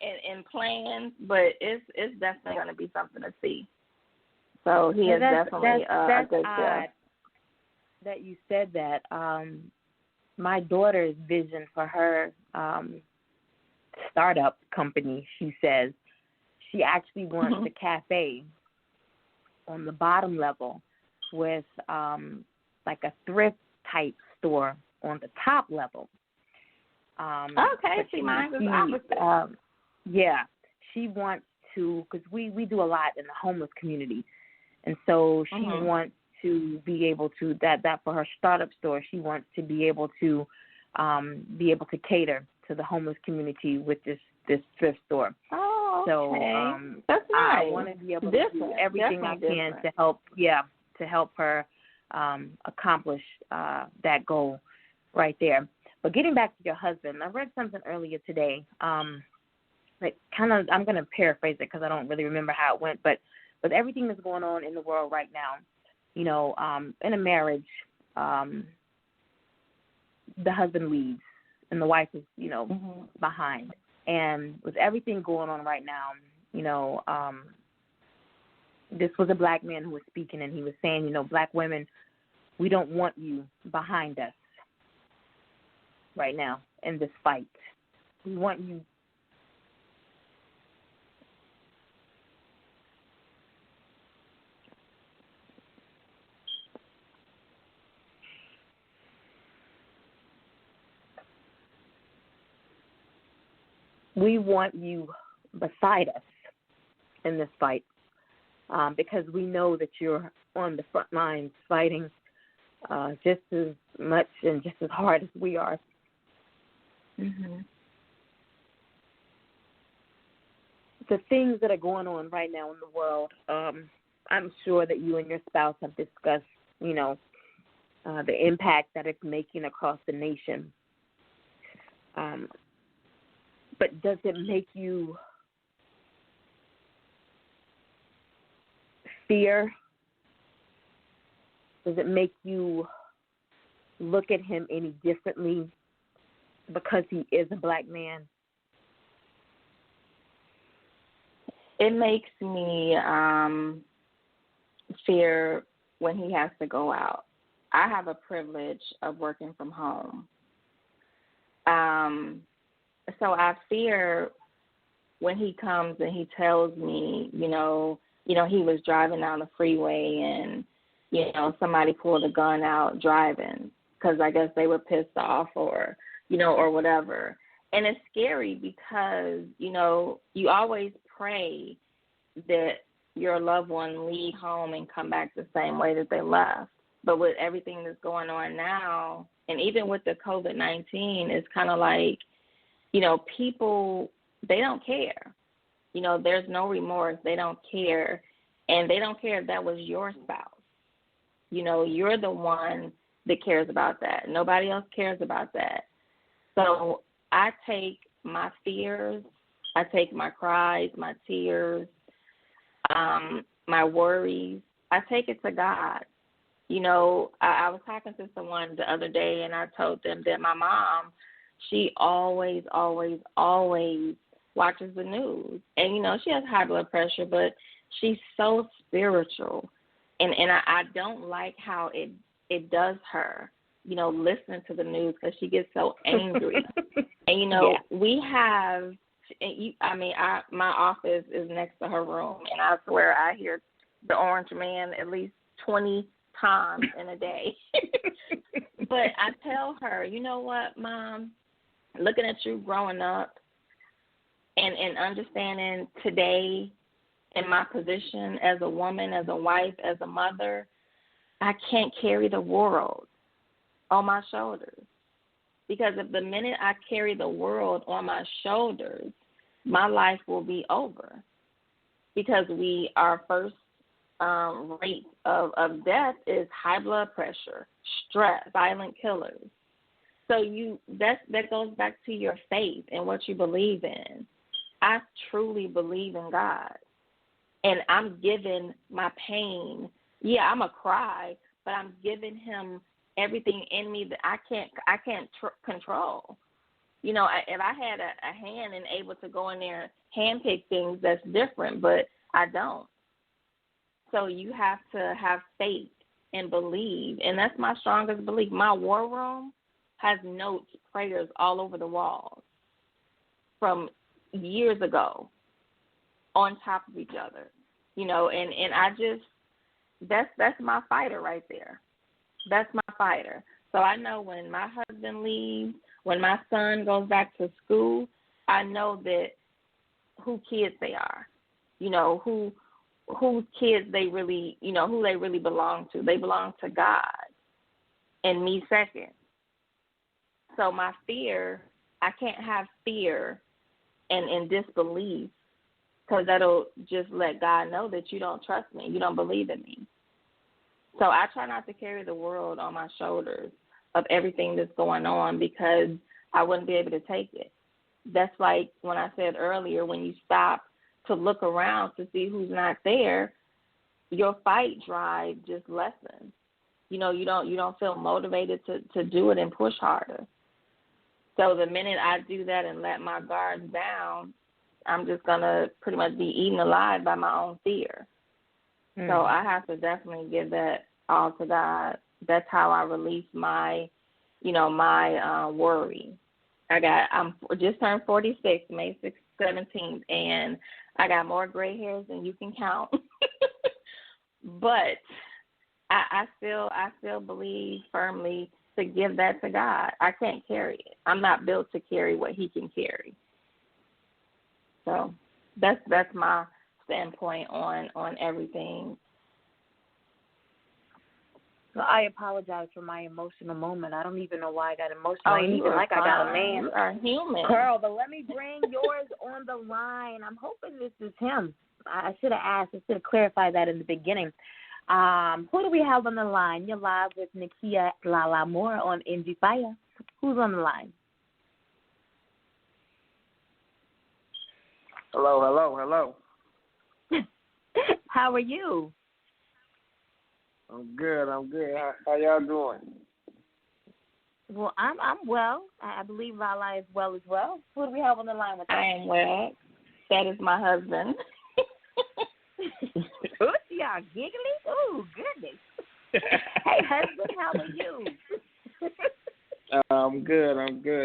S2: and plans, but it's definitely going to be something to see. So he is definitely a good chef.
S1: That you said that. My daughter's vision for her startup company, she says, she actually wants a cafe on the bottom level with like a thrift type store on the top level.
S2: Okay, see, mine is opposite.
S1: She wants to, because we do a lot in the homeless community. And so she
S2: Mm-hmm.
S1: wants to be able to, that for her startup store, she wants to be able to cater to the homeless community with this thrift store.
S2: Oh, okay.
S1: So
S2: That's nice.
S1: I want to be able to do everything I can to help her accomplish that goal right there. But getting back to your husband, I read something earlier today. Like kind of, I'm going to paraphrase it because I don't really remember how it went. But with everything that's going on in the world right now, you know, in a marriage, the husband leads and the wife is, you know, behind. And with everything going on right now, you know, this was a black man who was speaking, and he was saying, you know, black women, we don't want you behind us right now in this fight. We want you. We want you beside us in this fight because we know that you're on the front lines fighting just as much and just as hard as we are.
S2: Mm-hmm.
S1: The things that are going on right now in the world, I'm sure that you and your spouse have discussed, you know, the impact that it's making across the nation. But does it make you fear? Does it make you look at him any differently because he is a black man?
S2: It makes me fear when he has to go out. I have a privilege of working from home. So I fear when he comes and he tells me, you know, he was driving down the freeway and, you know, somebody pulled a gun out driving because I guess they were pissed off or, you know, or whatever. And it's scary because, you know, you always pray that your loved one leave home and come back the same way that they left. But with everything that's going on now, and even with the COVID-19, it's kind of like, you know, people, they don't care. You know, there's no remorse. They don't care. And they don't care if that was your spouse. You know, you're the one that cares about that. Nobody else cares about that. So I take my fears, I take my cries, my tears, my worries, I take it to God. You know, I was talking to someone the other day, and I told them that my mom, she always, always, always watches the news. And, you know, she has high blood pressure, but she's so spiritual. And I don't like how it does her, you know, listening to the news because she gets so angry. And, you know, we have, my office is next to her room, and I swear I hear the Orange Man at least 20 times in a day. But I tell her, you know what, Mom, looking at you growing up and understanding today in my position as a woman, as a wife, as a mother, I can't carry the world on my shoulders. Because if the minute I carry the world on my shoulders, my life will be over. Because our first rate of death is high blood pressure, stress, silent killers. So that goes back to your faith and what you believe in. I truly believe in God, and I'm giving my pain. Yeah, I'm a cry, but I'm giving Him everything in me that I can't control. You know, if I had a hand and able to go in there and handpick things, that's different, but I don't. So you have to have faith and believe, and that's my strongest belief. My war room has notes, prayers all over the walls from years ago on top of each other, you know, and I just, that's my fighter right there. That's my fighter. So I know when my husband leaves, when my son goes back to school, I know that who kids they are, you know, whose kids they really, who they really belong to. They belong to God and me second. So my fear, I can't have fear and disbelief, because that'll just let God know that you don't trust me, you don't believe in me. So I try not to carry the world on my shoulders of everything that's going on, because I wouldn't be able to take it. That's like when I said earlier, when you stop to look around to see who's not there, your fight drive just lessens. You don't feel motivated to do it and push harder. So the minute I do that and let my guard down, I'm just going to pretty much be eaten alive by my own fear. So I have to definitely give that all to God. That's how I release my, my worry. I'm just turned 46, May 17th, and I got more gray hairs than you can count. But I still believe firmly to give that to God. I can't carry it. I'm not built to carry what He can carry. So that's my standpoint on everything.
S1: So I apologize for my emotional moment. I don't even know why I got emotional. I ain't even like
S2: fine.
S1: I got a man.
S2: You are human.
S1: Girl, but let me bring yours on the line. I'm hoping this is him. I should have asked. I should have clarified that in the beginning. Who do we have on the line? You're live with Cretia Moore on Endie Fiya. Who's on the line?
S3: Hello.
S1: How are you?
S3: I'm good. How y'all doing?
S1: Well, I'm well. I believe LaLa is well as well. Who do we have on the line with us?
S2: I am well. That is my husband.
S1: Ooh, y'all giggly? Ooh, goodness. Hey, husband, how are you?
S3: I'm good.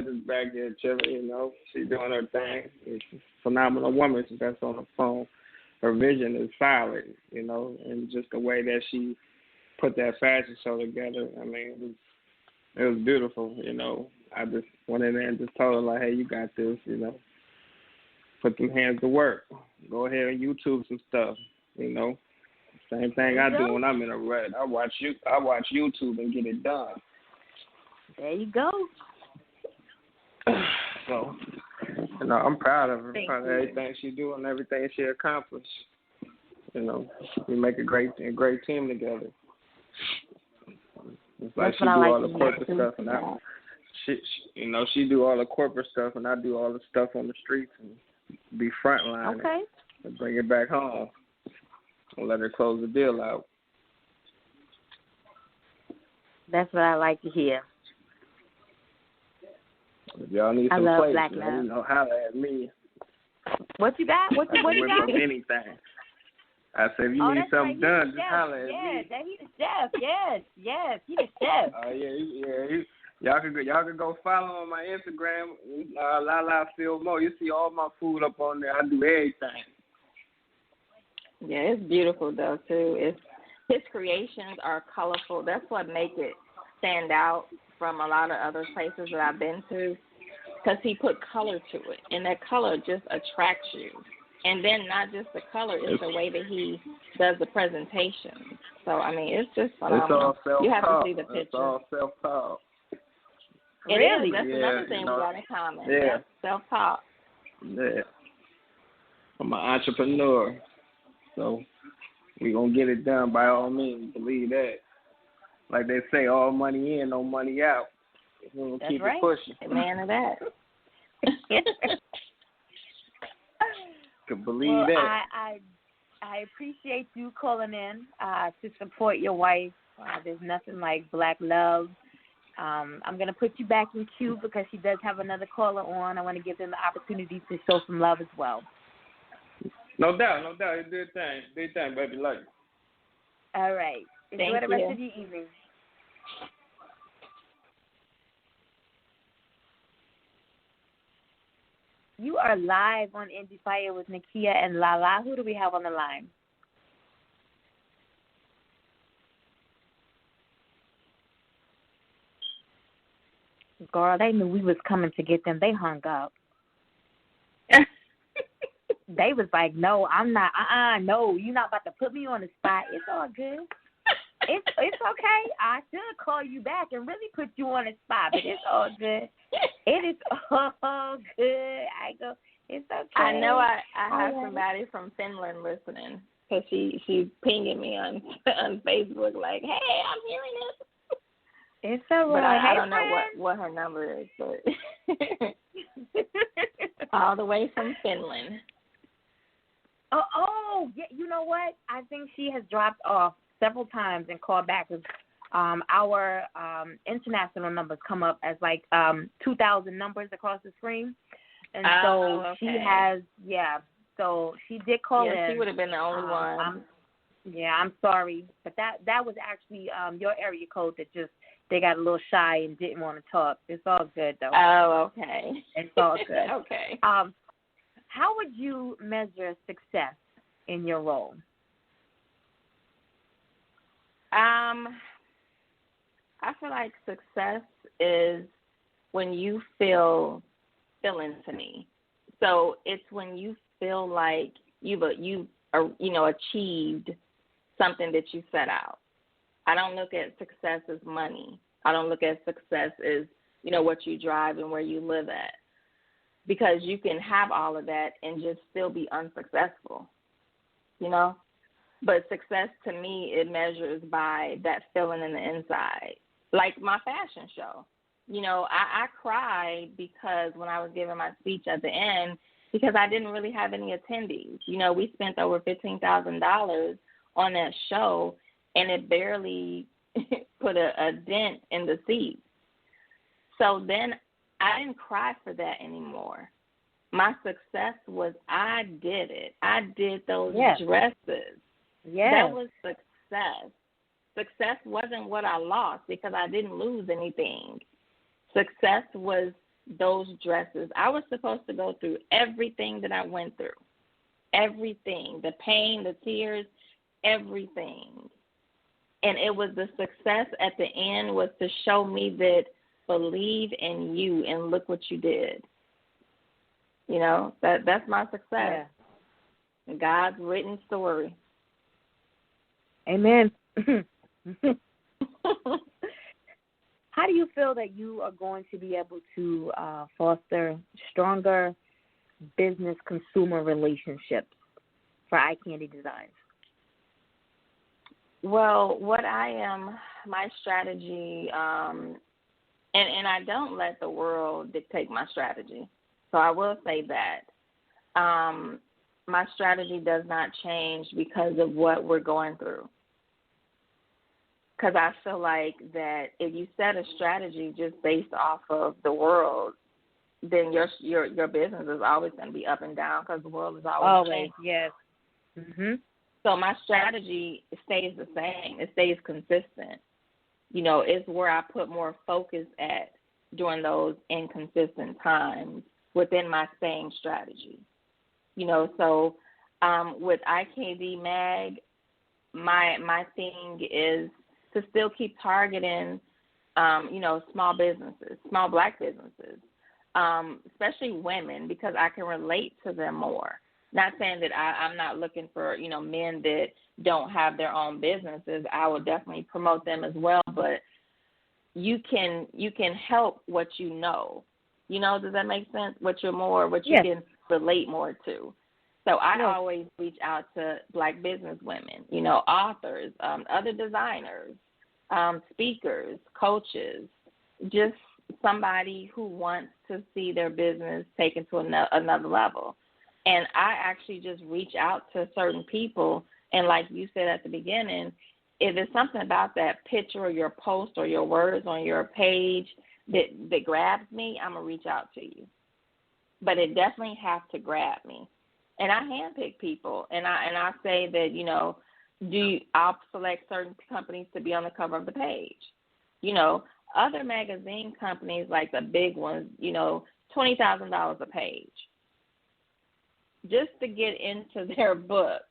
S3: Just back there chilling, She's doing her thing. She's a phenomenal woman since that's on the phone. Her vision is solid, and just the way that she put that fashion show together, I mean, it was beautiful, I just went in there and just told her, like, hey, you got this, Put them hands to work. Go ahead and YouTube some stuff, Same thing I do when I'm in a rut. I watch YouTube and get it done.
S1: There you go.
S3: So, I'm proud of her.
S1: Thank
S3: Proud of
S1: you.
S3: everything she do and everything she accomplished. We make a great team together. It's like
S1: That's
S3: she
S1: what
S3: do
S1: I
S3: all
S1: like
S3: the
S1: to
S3: corporate
S1: hear,
S3: stuff, and she do all the corporate stuff, and I do all the stuff on the streets and be frontline.
S1: Okay.
S3: And bring it back home and let her close the deal out.
S1: That's what I like to hear.
S3: If y'all need
S1: I
S3: some
S1: love
S3: plates,
S1: black love.
S3: Holler at me.
S1: What you got? What you got?
S3: Anything. I said, if you need something done, just holler at me.
S1: Yeah, he the chef. Yes, he the chef.
S3: Oh yeah. Y'all can go follow on my Instagram, LaLa Feel More. You see all my food up on there. I do everything.
S2: Yeah, it's beautiful though too. His creations are colorful. That's what makes it stand out from a lot of other places that I've been to, because he put color to it, and that color just attracts you. And then not just the color, it's the way that he does the presentation. So, I mean, it's just phenomenal.
S3: It's all self-taught.
S2: You have to see the picture.
S3: It's all self-taught.
S1: Really?
S2: That's another thing we got in common.
S3: Yeah.
S2: That's self-taught.
S3: Yeah. I'm an entrepreneur, so we going to get it done by all means. Believe that. Like they say, all money in, no money out. We're going to keep
S1: right.
S3: it pushing.
S2: Amen to that.
S3: Could believe that.
S1: I appreciate you calling in to support your wife. There's nothing like black love. I'm going to put you back in queue because she does have another caller on. I want to give them the opportunity to show some love as well.
S3: No doubt. You do your thing, baby. Love you.
S1: All right. Enjoy the rest of your evening. You are live on Endie Fiya with Cretia and LaLa. Who do we have on the line? Girl, they knew we was coming to get them. They hung up. they was like, no, I'm not. No, you're not about to put me on the spot. It's all good. It's okay. I should call you back and really put you on the spot, but it's all good. It is all good. I go, it's okay.
S2: I know I have somebody from Finland listening because she's pinging me on Facebook like, hey, I'm hearing this.
S1: It's all
S2: right. But I don't
S1: friend.
S2: know what her number is, but all the way from Finland.
S1: Oh, yeah. You know what? I think she has dropped off several times and called back. Our international numbers come up as like 2,000 numbers across the screen, and so she has So she did call in.
S2: Yeah, she would have been the only one.
S1: I'm sorry, but that was actually your area code that just. They got a little shy and didn't want to talk. It's all good, though.
S2: Oh, okay.
S1: It's all good.
S2: Okay.
S1: How would you measure success in your role?
S2: I feel like success is when you feel into me. So it's when you feel like you've achieved something that you set out. I don't look at success as money. I don't look at success as, what you drive and where you live at. Because you can have all of that and just still be unsuccessful, But success to me, it measures by that feeling in the inside. Like my fashion show. I cried because when I was giving my speech at the end, because I didn't really have any attendees. We spent over $15,000 on that show, and it barely put a dent in the seat. So then I didn't cry for that anymore. My success was I did it. I did those dresses.
S1: Yes.
S2: That was success. Success wasn't what I lost because I didn't lose anything. Success was those dresses. I was supposed to go through everything that I went through. Everything. The pain, the tears, everything. And it was the success at the end was to show me that believe in you and look what you did. That's my success. Yeah. God's written story.
S1: Amen. How do you feel that you are going to be able to foster stronger business consumer relationships for eye candy designs?
S2: Well, my strategy, and I don't let the world dictate my strategy. So I will say that. My strategy does not change because of what we're going through. Because I feel like that if you set a strategy just based off of the world, then your business is always going to be up and down because the world is always changing.
S1: Yes. Mhm.
S2: So my strategy stays the same. It stays consistent. It's where I put more focus at during those inconsistent times within my same strategy. So with IKD Mag, my thing is to still keep targeting, small businesses, small Black businesses, especially women, because I can relate to them more. Not saying that I'm not looking for, men that don't have their own businesses. I will definitely promote them as well, but you can help what you know. Does that make sense? What you can relate more to. So I always reach out to Black business women, authors, other designers, speakers, coaches, just somebody who wants to see their business taken to another level. And I actually just reach out to certain people, and like you said at the beginning, if there's something about that picture or your post or your words on your page that grabs me, I'm going to reach out to you. But it definitely has to grab me. And I handpick people, and I say that, I'll select certain companies to be on the cover of the page. Other magazine companies, like the big ones, $20,000 a page. Just to get into their book,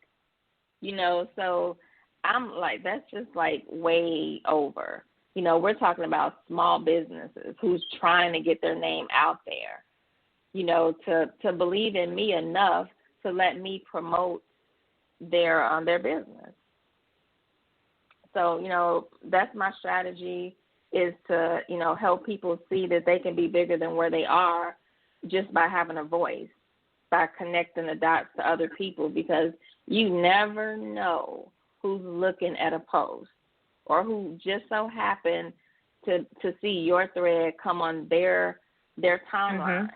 S2: so I'm like, that's just like way over. We're talking about small businesses who's trying to get their name out there, to believe in me enough to let me promote their business. So, that's my strategy, is to, help people see that they can be bigger than where they are just by having a voice, by connecting the dots to other people, because you never know who's looking at a post or who just so happened to see your thread come on their timeline,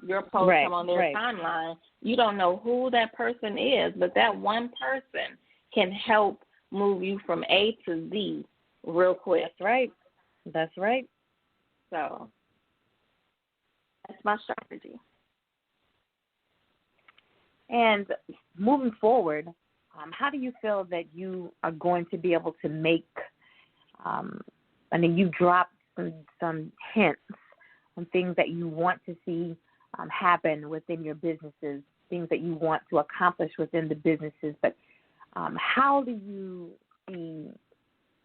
S2: your post come on their timeline. You don't know who that person is, but that one person can help move you from A to Z real quick.
S1: That's right.
S2: So that's my strategy.
S1: And moving forward, how do you feel that you are going to be able to make, I mean, you dropped some hints on things that you want to see happen within your businesses, things that you want to accomplish within the businesses, but how do you see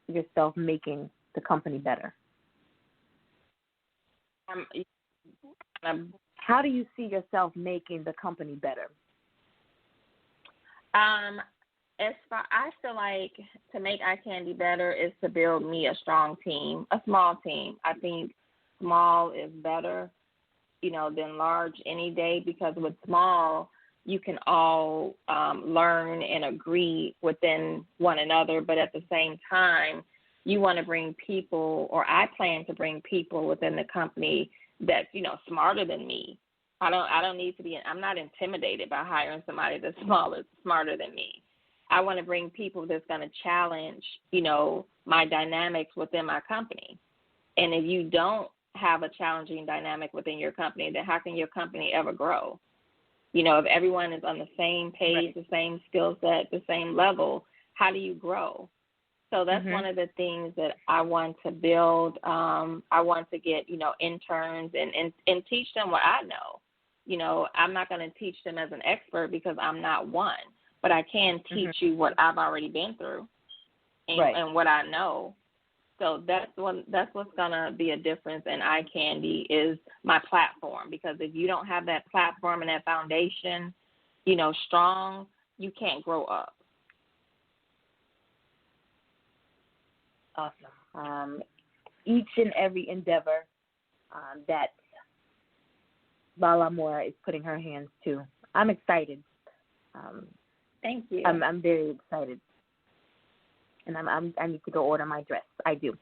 S1: yourself making the company better? How do you see yourself making the company better?
S2: I feel like to make iCandy better is to build me a strong team, a small team. I think small is better, than large any day, because with small, you can all learn and agree within one another. But at the same time, you want to bring people, or I plan to bring people within the company that's, smarter than me. I don't need to be, I'm not intimidated by hiring somebody that's smarter than me. I want to bring people that's going to challenge, my dynamics within my company. And if you don't have a challenging dynamic within your company, then how can your company ever grow? If everyone is on the same page, the same skill set, the same level, how do you grow? So that's one of the things that I want to build. I want to get, interns and teach them what I know. I'm not going to teach them as an expert because I'm not one, but I can teach you what I've already been through and what I know. So that's what's going to be a difference in iCandy, is my platform, because if you don't have that platform and that foundation, strong, you can't grow up.
S1: Awesome. Each and every endeavor that LaLa Moore is putting her hands to, I'm excited.
S2: Thank you.
S1: I'm very excited, and I need to go order my dress. I do.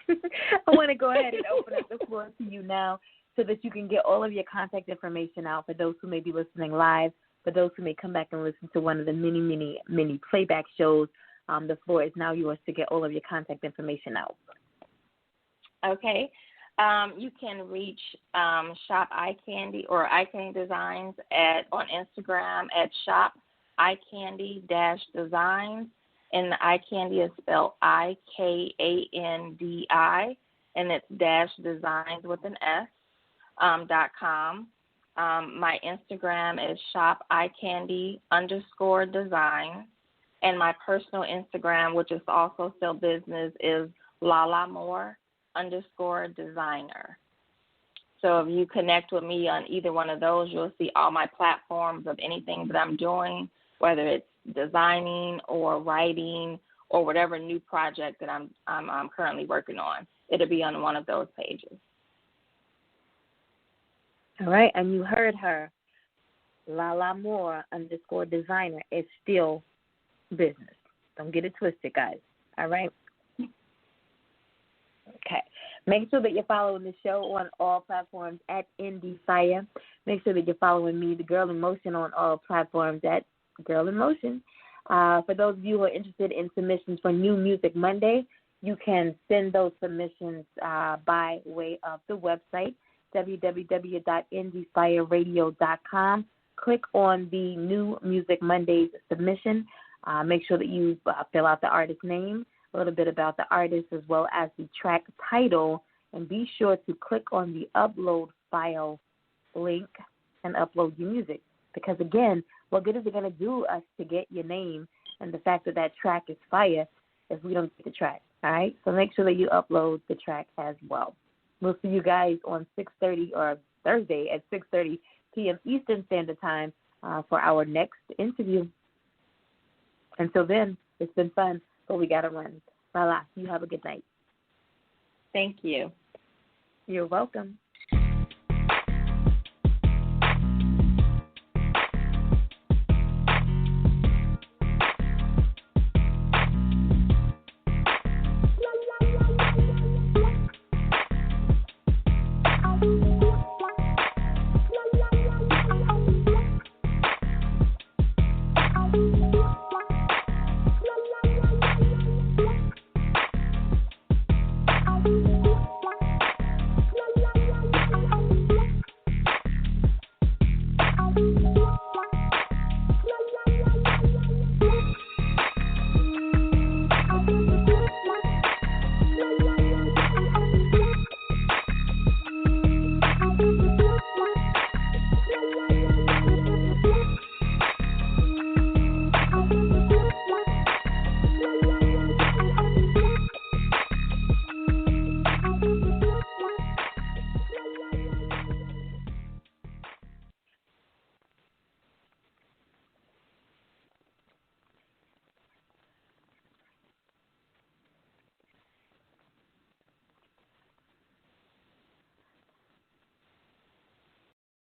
S1: I want to go ahead and open up the floor to you now, so that you can get all of your contact information out for those who may be listening live, for those who may come back and listen to one of the many playback shows. The floor is now yours to get all of your contact information out.
S2: Okay. You can reach Shop iCandy or iCandy Designs on Instagram at Shop iCandy-Designs, and the iCandy is spelled IKANDI, and it's -designs with an S, .com. My Instagram is Shop iCandy_Designs. And my personal Instagram, which is also still business, is LaLa Moore _designer. So if you connect with me on either one of those, you'll see all my platforms of anything that I'm doing, whether it's designing or writing or whatever new project that I'm currently working on. It'll be on one of those pages.
S1: All right, and you heard her. LaLa Moore _designer is still business. Don't get it twisted, guys. All right? Okay. Make sure that you're following the show on all platforms at Endie Fiya. Make sure that you're following me, the Girl in Motion, on all platforms at Girl in Motion. For those of you who are interested in submissions for New Music Monday, you can send those submissions by way of the website, www.endiefireradio.com. Click on the New Music Mondays submission. Make sure that you fill out the artist name, a little bit about the artist, as well as the track title, and be sure to click on the upload file link and upload your music. Because, again, what good is it going to do us to get your name and the fact that that track is fire if we don't get the track, all right? So make sure that you upload the track as well. We'll see you guys on 6:30 or Thursday at 6:30 p.m. Eastern Standard Time for our next interview. Until then, it's been fun, but we got to run. LaLa, you have a good night.
S2: Thank you.
S1: You're welcome.